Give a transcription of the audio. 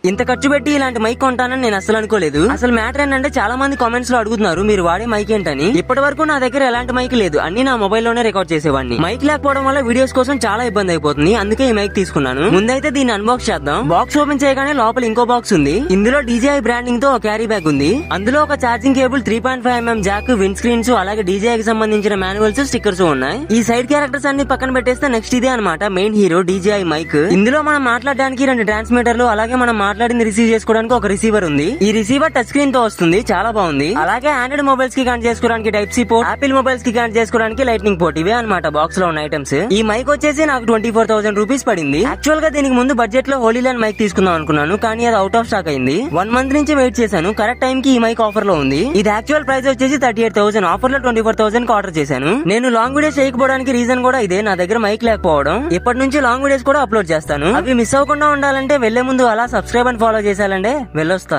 ఇంత ఖర్చు పెట్టి ఇలాంటి మైక్ కొంటానని నేను అసలు అనుకోలేదు. అసలు మ్యాటర్ ఏంటంటే చాలా మంది కామెంట్స్ లో అడుగుతున్నారు మీరు వాడే మైక్ ఏంటని. ఇప్పటి వరకు నా దగ్గర ఎలాంటి మైక్ లేదు, అన్ని నా మొబైల్ లోనే రికార్డ్ చేసేవాడిని. మైక్ లేకపోవడం వల్ల వీడియోస్ కోసం చాలా ఇబ్బంది అయిపోతుంది, అందుకే ఈ మైక్ తీసుకున్నాను. ముందైతే దీన్ని అన్బాక్స్ చేద్దాం. బాక్స్ ఓపెన్ చేయగానే లోపల ఇంకో బాక్స్ ఉంది. ఇందులో DJI బ్రాండింగ్ తో ఒక క్యారీ బ్యాగ్ ఉంది. అందులో ఒక charging cable, 3.5mm Jack, wind screens, అలాగే DJI కి సంబంధించిన మాన్యువల్స్, స్టిక్కర్స్ ఉన్నాయి. ఈ సైడ్ క్యారెక్టర్స్ అన్ని పక్కన పెట్టేస్తే నెక్స్ట్ ఇదే అన్నమాట మెయిన్ హీరో DJI మైక్. ఇందులో మనం మాట్లాడడానికి 2 ట్రాన్స్మిటర్లు, అలాగే మనం మాట్లాడింది రిసీవ్ చేసుకోవడానికి ఒక రిసీవర్ ఉంది. ఈ రిసీవర్ టచ్ స్క్రీన్ తో వస్తుంది, చాలా బాగుంది. అలాగే ఆండ్రాయిడ్ మొబైల్స్ కి కనెక్ట్ చేసుకోవడానికి type C port, Apple mobiles కి కనెక్ట్ చేసుకోవడానికి లైట్నింగ్ పోర్ట్. ఇవే అన్నమాట బాక్స్ లో ఉన్న ఐటమ్స్. ఈ మైక్ వచ్చేసి నాకు 24,000 రూపీస్ పడింది. యాక్చువల్ గా దీనికి ముందు బడ్జెట్ లో హోలీ ల్యాండ్ మైక్ తీసుకుందాం అనుకున్నాను, కానీ అది అవుట్ ఆఫ్ స్టాక్ అయింది. 1 మంత్ నుంచి వెయిట్ చేశాను. కరెక్ట్ టైం కి ఈ మైక్ ఆఫర్ లో ఉంది. ఇది యాక్చువల్ ప్రైస్ వచ్చేసి 38,000, ఆఫర్ లో 24,000 కి ఆర్డర్ చేశాను. నేను లాంగ్ వీడియోస్ చేయకపోవడానికి రీజన్ కూడా ఇదే, నా దగ్గర మైక్ లేకపోవడం. ఇప్పటి నుంచి లాంగ్ వీడియోస్ కూడా అప్లోడ్ చేస్తాను. అవి మిస్ అవ్వకుండా ఉండాలంటే వెళ్లే ముందు అలా సబ్స్క్రైబ్ అండ్ ఫాలో చేశాలంటే వెళ్ళొస్తా.